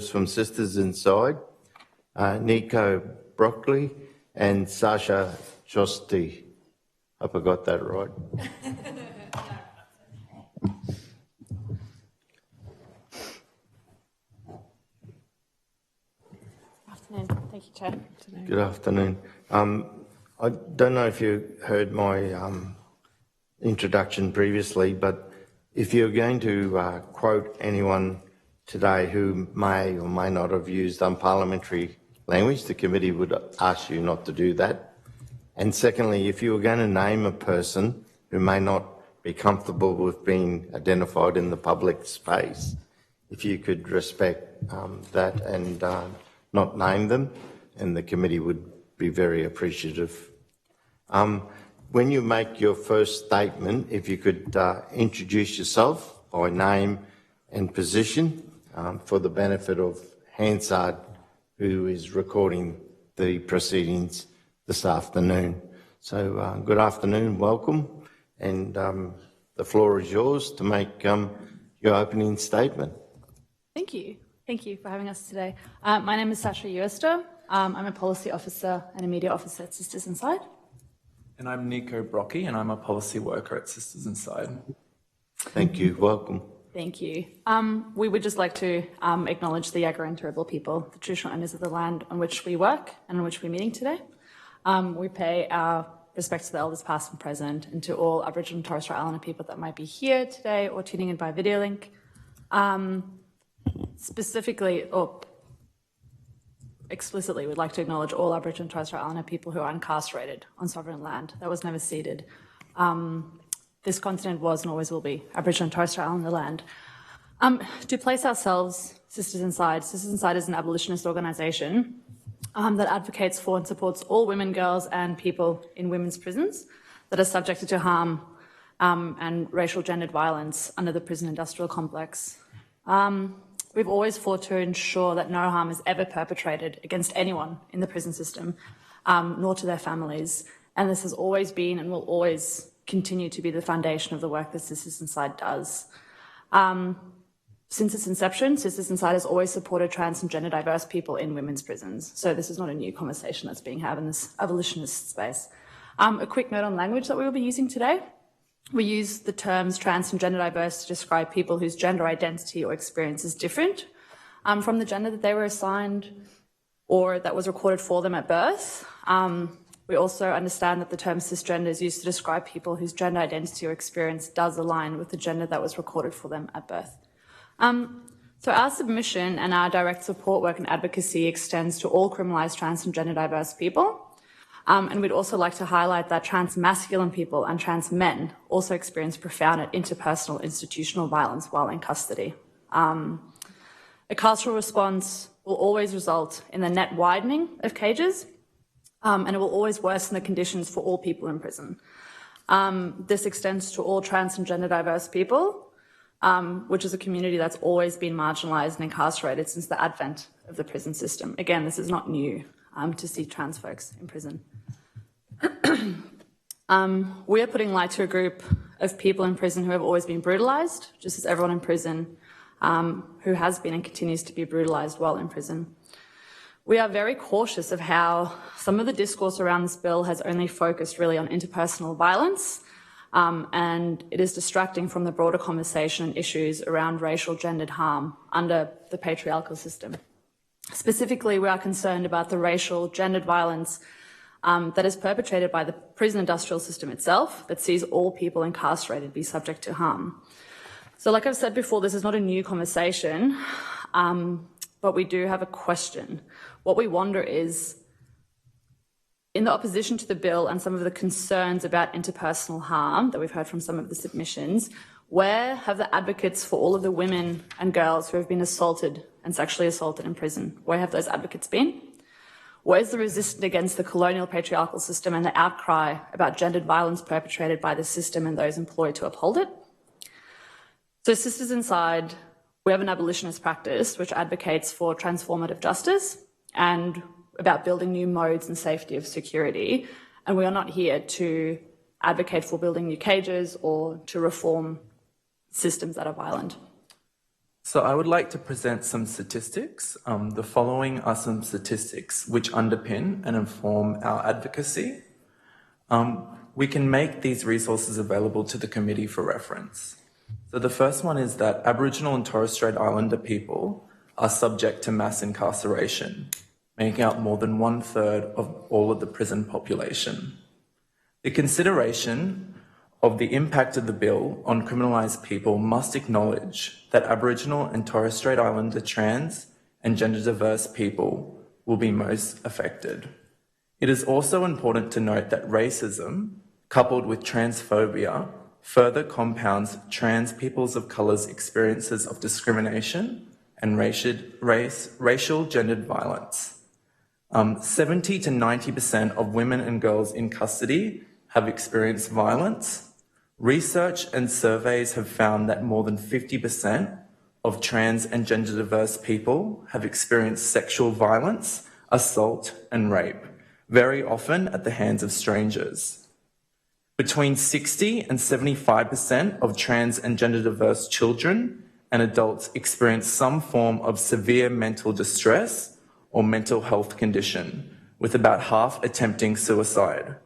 from Sisters Inside, Nico Broccoli and Sasha Josti. Hope I got that right. Afternoon. Thank you, Chair. Good afternoon. I don't know if you heard my introduction previously, but if you're going to quote anyone today who may or may not have used unparliamentary language, the committee would ask you not to do that. And secondly, if you were going to name a person who may not be comfortable with being identified in the public space, if you could respect that and not name them, and the committee would be very appreciative. When you make your first statement, if you could introduce yourself by name and position for the benefit of Hansard, who is recording the proceedings this afternoon. So good afternoon, welcome, and the floor is yours to make your opening statement. Thank you. Thank you for having us today. My name is Sasha Josti. I'm a policy officer and a media officer at Sisters Inside. And I'm Nico Broccoli, and I'm a policy worker at Sisters Inside. Thank you. Welcome. Thank you. We would just like to acknowledge the Yagara and Turrbal people, the traditional owners of the land on which we work and on which we're meeting today. We pay our respects to the elders past and present, and to all Aboriginal and Torres Strait Islander people that might be here today or tuning in by video link. Specifically, or explicitly, we'd like to acknowledge all Aboriginal and Torres Strait Islander people who are incarcerated on sovereign land that was never ceded. This continent was and always will be Aboriginal and Torres Strait Islander land. To place ourselves, Sisters Inside is an abolitionist organisation that advocates for and supports all women, girls and people in women's prisons that are subjected to harm and racial gendered violence under the prison industrial complex. We've always fought to ensure that no harm is ever perpetrated against anyone in the prison system, nor to their families. And this has always been and will always continue to be the foundation of the work that Sisters Inside does. Since its inception, Sisters Inside has always supported trans and gender diverse people in women's prisons. So this is not a new conversation that's being had in this abolitionist space. A quick note on language that we will be using today. We use the terms trans and gender diverse to describe people whose gender identity or experience is different from the gender that they were assigned or that was recorded for them at birth. We also understand that the term cisgender is used to describe people whose gender identity or experience does align with the gender that was recorded for them at birth. So our submission and our direct support work and advocacy extends to all criminalised trans and gender diverse people. And we'd also like to highlight that trans masculine people and trans men also experience profound interpersonal institutional violence while in custody. A carceral response will always result in the net widening of cages, and it will always worsen the conditions for all people in prison. This extends to all trans and gender diverse people, which is a community that's always been marginalised and incarcerated since the advent of the prison system. Again, this is not new to see trans folks in prison. We are putting light to a group of people in prison who have always been brutalised, just as everyone in prison who has been and continues to be brutalised while in prison. We are very cautious of how some of the discourse around this bill has only focused really on interpersonal violence, and it is distracting from the broader conversation and issues around racial gendered harm under the patriarchal system. Specifically, we are concerned about the racial gendered violence that is perpetrated by the prison industrial system itself that sees all people incarcerated be subject to harm. So like I've said before, this is not a new conversation, but we do have a question. What we wonder is, in the opposition to the bill and some of the concerns about interpersonal harm that we've heard from some of the submissions, where have the advocates for all of the women and girls who have been assaulted and sexually assaulted in prison, where have those advocates been? Where's the resistance against the colonial patriarchal system and the outcry about gendered violence perpetrated by the system and those employed to uphold it? So Sisters Inside, we have an abolitionist practice which advocates for transformative justice and about building new modes and safety of security. And we are not here to advocate for building new cages or to reform systems that are violent. So I would like to present some statistics. The following are some statistics which underpin and inform our advocacy. We can make these resources available to the committee for reference. So the first one is that Aboriginal and Torres Strait Islander people are subject to mass incarceration, making up more than 1/3 of all of the prison population. The consideration of the impact of the bill on criminalised people must acknowledge that Aboriginal and Torres Strait Islander trans and gender diverse people will be most affected. It is also important to note that racism, coupled with transphobia, further compounds trans peoples of colour's experiences of discrimination and racial gendered violence. 70 to 90% of women and girls in custody have experienced violence. Research and surveys have found that more than 50% of trans and gender diverse people have experienced sexual violence, assault, and rape, very often at the hands of strangers. Between 60 and 75% of trans and gender diverse children and adults experience some form of severe mental distress or mental health condition, with about half attempting suicide.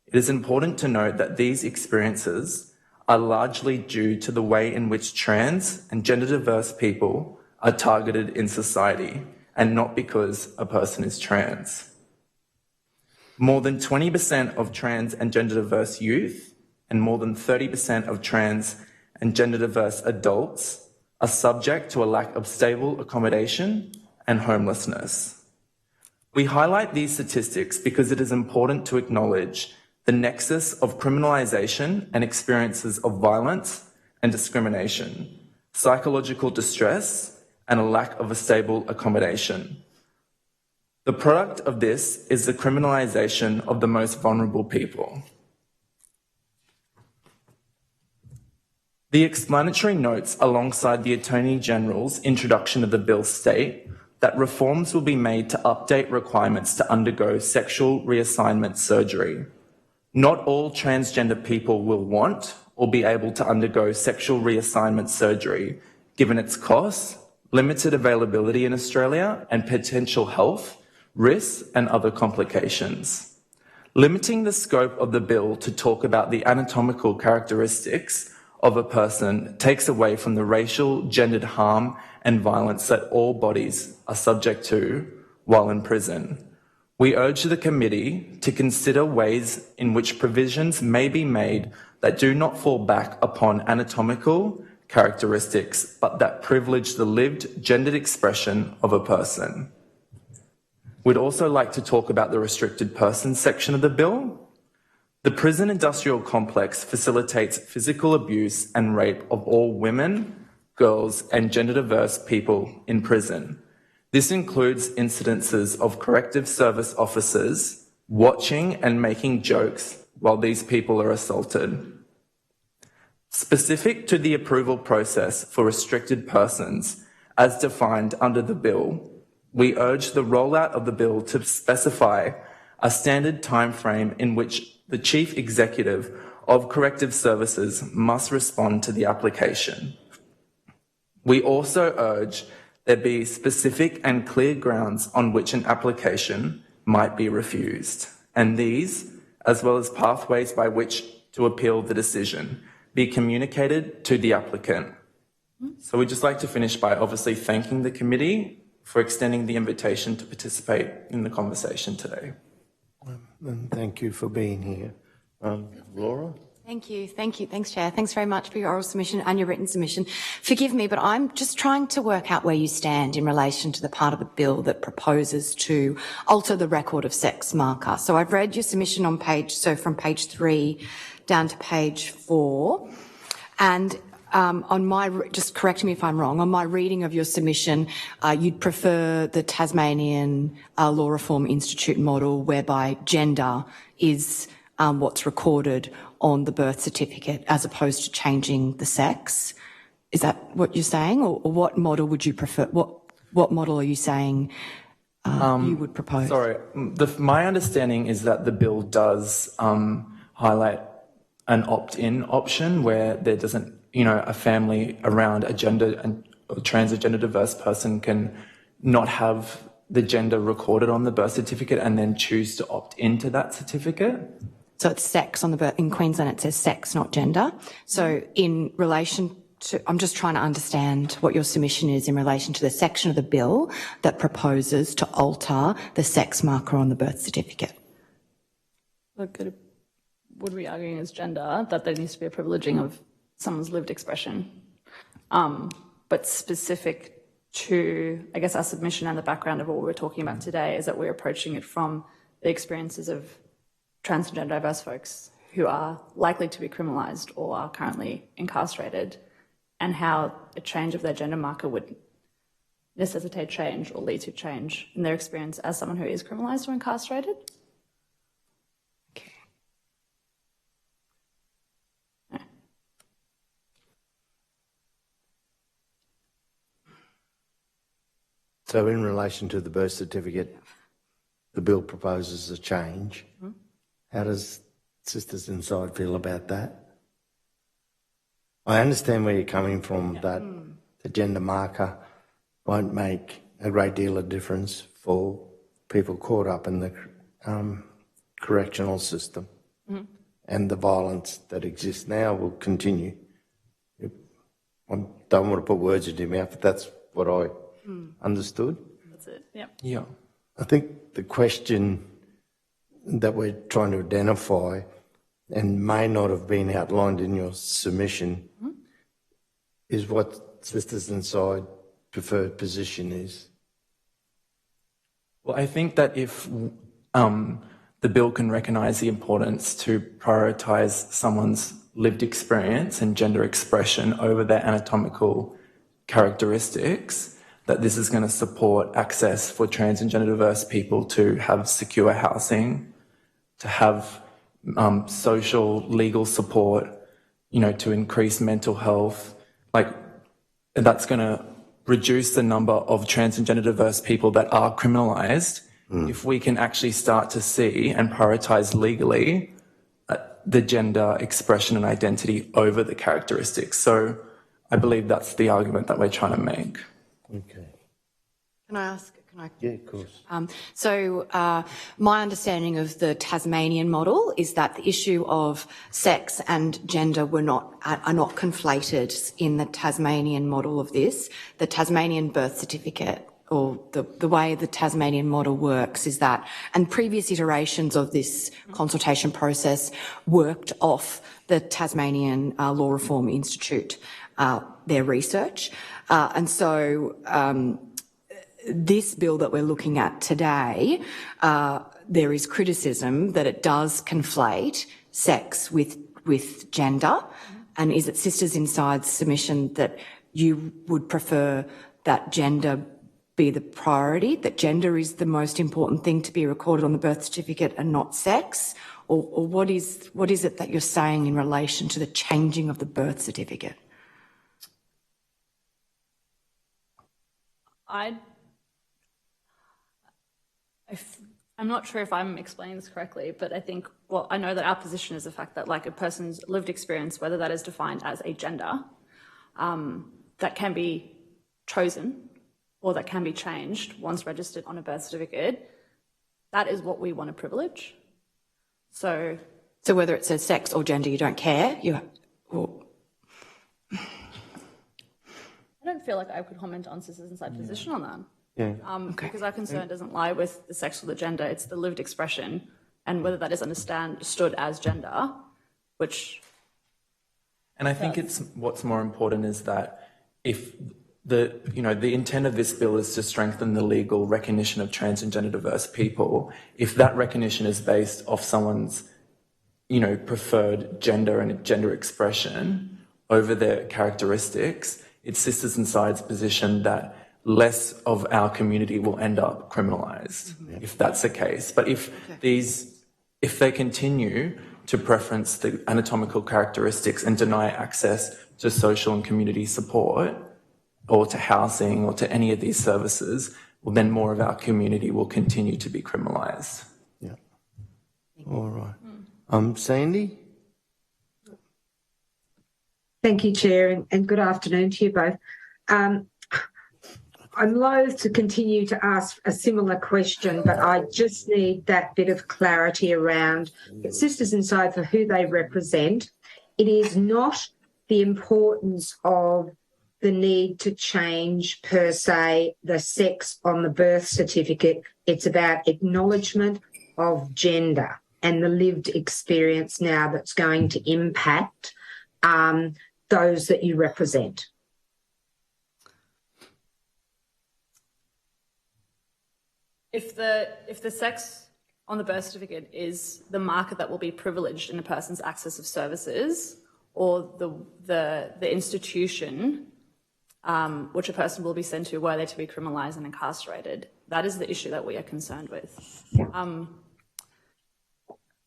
It is important to note that these experiences are largely due to the way in which trans and gender diverse people are targeted in society, and not because a person is trans. More than 20% of trans and gender diverse youth and more than 30% of trans and gender diverse adults are subject to a lack of stable accommodation and homelessness. We highlight these statistics because it is important to acknowledge the nexus of criminalisation and experiences of violence and discrimination, psychological distress, and a lack of a stable accommodation. The product of this is the criminalisation of the most vulnerable people. The explanatory notes alongside the Attorney General's introduction of the bill state that reforms will be made to update requirements to undergo sexual reassignment surgery. Not all transgender people will want or be able to undergo sexual reassignment surgery, given its costs, limited availability in Australia, and potential health risks and other complications. Limiting the scope of the bill to talk about the anatomical characteristics of a person takes away from the racial, gendered harm and violence that all bodies are subject to while in prison. We urge the committee to consider ways in which provisions may be made that do not fall back upon anatomical characteristics, but that privilege the lived gendered expression of a person. We'd also like to talk about the restricted persons section of the bill. The prison industrial complex facilitates physical abuse and rape of all women, girls, and gender diverse people in prison. This includes incidences of corrective service officers watching and making jokes while these people are assaulted. Specific to the approval process for restricted persons, as defined under the bill, we urge the rollout of the bill to specify a standard timeframe in which the Chief Executive of Corrective Services must respond to the application. We also urge there be specific and clear grounds on which an application might be refused, and these, as well as pathways by which to appeal the decision, be communicated to the applicant. So we'd just like to finish by obviously thanking the committee for extending the invitation to participate in the conversation today. And thank you for being here. Laura? Thank you. Thanks, Chair. Thanks very much for your oral submission and your written submission. Forgive me, but I'm just trying to work out where you stand in relation to the part of the bill that proposes to alter the record of sex marker. So I've read your submission on from page 3 down to page 4, and just correct me if I'm wrong, on my reading of your submission, you'd prefer the Tasmanian Law Reform Institute model whereby gender is what's recorded on the birth certificate as opposed to changing the sex. Is that what you're saying, or what model would you prefer? What model are you saying you would propose? Sorry, my understanding is that the bill does highlight an opt-in option where there doesn't, a family around a gender and a trans or gender diverse person can not have the gender recorded on the birth certificate and then choose to opt into that certificate. So it's sex on the birth. In Queensland, it says sex, not gender. So in relation to, I'm just trying to understand what your submission is in relation to the section of the bill that proposes to alter the sex marker on the birth certificate. Look, would be arguing as gender that there needs to be a privileging of someone's lived expression. But specific to, I guess, our submission and the background of what we're talking about today is that we're approaching it from the experiences of trans and gender diverse folks who are likely to be criminalised or are currently incarcerated, and how a change of their gender marker would necessitate change or lead to change in their experience as someone who is criminalised or incarcerated. Okay. So in relation to the birth certificate, the bill proposes a change. How does Sisters Inside feel about that? I understand where you're coming from, that the gender marker won't make a great deal of difference for people caught up in the correctional system, and the violence that exists now will continue. I don't want to put words into your mouth, but that's what I understood. That's it, yep. Yeah. I think the question that we're trying to identify, and may not have been outlined in your submission, is what Sisters Inside preferred position is. Well, I think that if the bill can recognise the importance to prioritise someone's lived experience and gender expression over their anatomical characteristics, that this is going to support access for trans and gender diverse people to have secure housing, to have social, legal support, you know, to increase mental health. Like, that's going to reduce the number of trans and gender diverse people that are criminalised if we can actually start to see and prioritise legally the gender expression and identity over the characteristics. So I believe that's the argument that we're trying to make. Okay. Can I ask? Yeah, of course. My understanding of the Tasmanian model is that the issue of sex and gender are not conflated in the Tasmanian model of this. The Tasmanian birth certificate, or the way the Tasmanian model works, is that, and previous iterations of this consultation process worked off the Tasmanian Law Reform Institute, their research. And so this bill that we're looking at today, there is criticism that it does conflate sex with gender. And is it Sisters Inside's submission that you would prefer that gender be the priority, that gender is the most important thing to be recorded on the birth certificate and not sex? Or what is it that you're saying in relation to the changing of the birth certificate? I'm not sure if I'm explaining this correctly, but I think, well, I know that our position is the fact that, like, a person's lived experience, whether that is defined as a gender, that can be chosen or that can be changed once registered on a birth certificate, that is what we want to privilege. So whether it says sex or gender, you don't care? I don't feel like I could comment on Sisters Inside position on that. Yeah. Because our concern doesn't lie with the sex or the gender, it's the lived expression and whether that is understood as gender, which... And I think what's more important is that if the intent of this bill is to strengthen the legal recognition of trans and gender diverse people, if that recognition is based off someone's, preferred gender and gender expression over their characteristics, it's Sisters Inside's position that less of our community will end up criminalised, if that's the case. But if they continue to preference the anatomical characteristics and deny access to social and community support or to housing or to any of these services, well, then more of our community will continue to be criminalised. Yeah. All right. Sandy? Thank you, Chair, and good afternoon to you both. I'm loath to continue to ask a similar question, but I just need that bit of clarity around Sisters Inside for who they represent. It is not the importance of the need to change, per se, the sex on the birth certificate. It's about acknowledgement of gender and the lived experience now that's going to impact those that you represent. If the sex on the birth certificate is the marker that will be privileged in a person's access of services, or the institution which a person will be sent to were they to be criminalised and incarcerated, that is the issue that we are concerned with.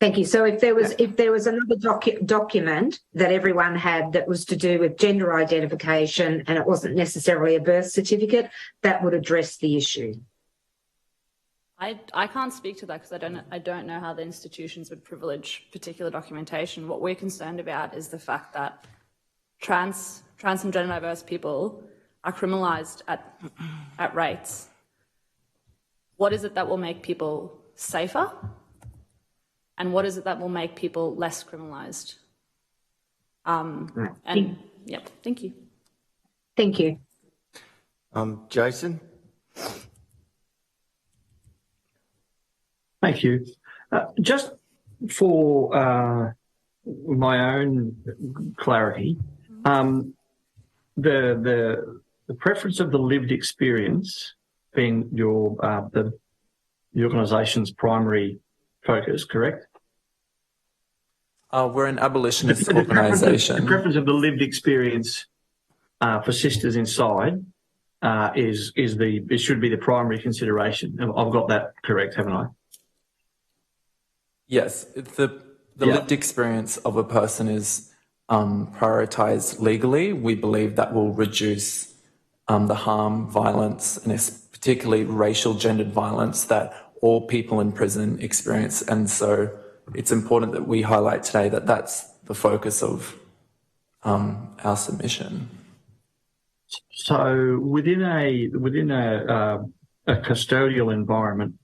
Thank you. So if there was another document that everyone had that was to do with gender identification and it wasn't necessarily a birth certificate, that would address the issue. I can't speak to that because I don't know how the institutions would privilege particular documentation. What we're concerned about is the fact that trans and gender diverse people are criminalised at rates. What is it that will make people safer? And what is it that will make people less criminalised? Yep, thank you. Thank you. Jason? Thank you. Just for my own clarity, the preference of the lived experience being your the organisation's primary focus, correct? We're an abolitionist organisation. The preference of the lived experience for Sisters Inside it should be the primary consideration. I've got that correct, haven't I? Yes, the lived experience of a person is prioritised legally. We believe that will reduce the harm, violence, and particularly racial gendered violence that all people in prison experience. And so it's important that we highlight today that that's the focus of our submission. So within a custodial environment,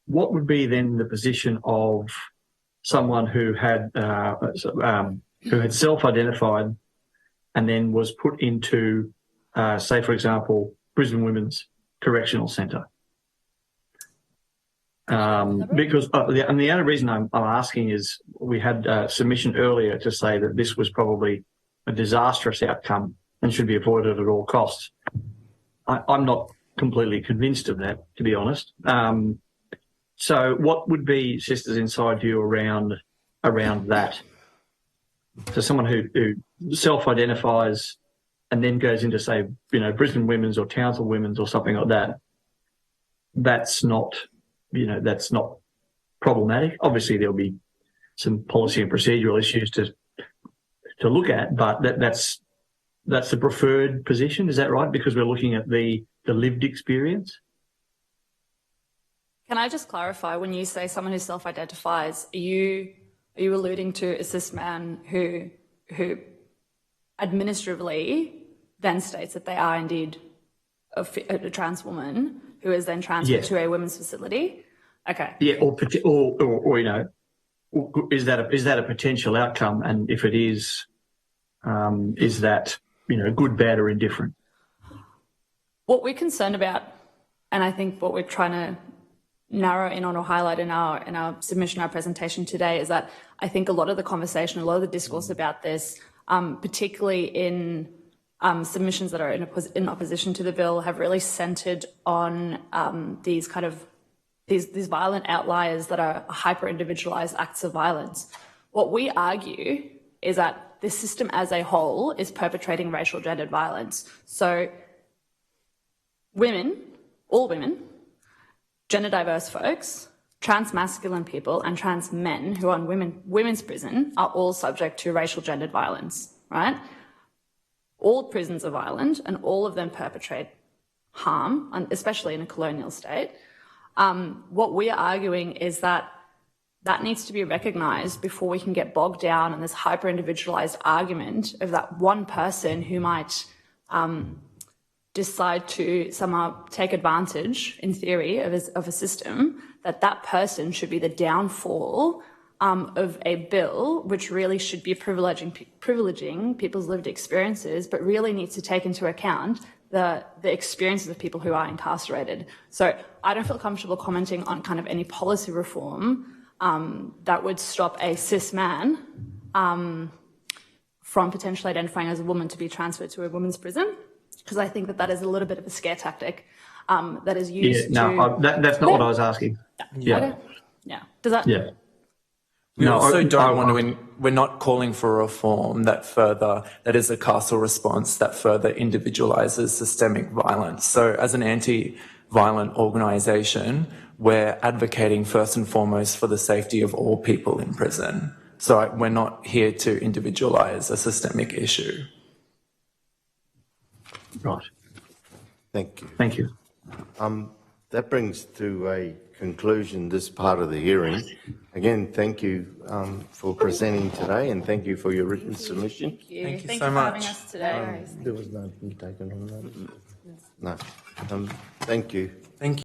what would be then the position of someone who had self-identified and then was put into, say, for example, Brisbane Women's Correctional Centre? Because and the only reason I'm asking is we had a submission earlier to say that this was probably a disastrous outcome and should be avoided at all costs. I'm not completely convinced of that, to be honest. So what would be Sisters Inside view around that? So someone who self-identifies and then goes into, say, Brisbane Women's or Townsville Women's or something like that, that's not problematic. Obviously, there'll be some policy and procedural issues to look at, but that's the preferred position. Is that right? Because we're looking at the lived experience. Can I just clarify, when you say someone who self-identifies, are you alluding to a cis man who administratively then states that they are indeed a trans woman who is then transferred to a women's facility? Okay. Yeah, or is that a potential outcome? And if it is that good, bad, or indifferent? What we're concerned about, and I think what we're trying to narrow in on or highlight in our submission, our presentation today, is that I think a lot of the conversation, a lot of the discourse about this, particularly in submissions that are in opposition to the bill, have really centred on these violent outliers that are hyper-individualised acts of violence. What we argue is that the system as a whole is perpetrating racial gendered violence. So women, all women, gender diverse folks, trans masculine people and trans men who are in women's prison are all subject to racial gendered violence, right? All prisons are violent and all of them perpetrate harm, especially in a colonial state. What we are arguing is that needs to be recognised before we can get bogged down in this hyper-individualised argument of that one person who might decide to somehow take advantage, in theory, of a system, that person should be the downfall of a bill which really should be privileging people's lived experiences, but really needs to take into account the experiences of people who are incarcerated. So I don't feel comfortable commenting on kind of any policy reform that would stop a cis man from potentially identifying as a woman to be transferred to a women's prison, because I think that is a little bit of a scare tactic that is used that's not what I was asking. Yeah. Does that? Yeah. We also don't want to, we're not calling for a reform that is a castle response that further individualises systemic violence. So as an anti-violent organisation, we're advocating first and foremost for the safety of all people in prison. So we're not here to individualise a systemic issue. Right. Thank you. Thank you. That brings to a conclusion this part of the hearing. Again, thank you for presenting today, and thank you for your written submission. Thank you. Thank you Thank so you for having much. us today. There was nothing taken on that. No. Thank you. Thank you.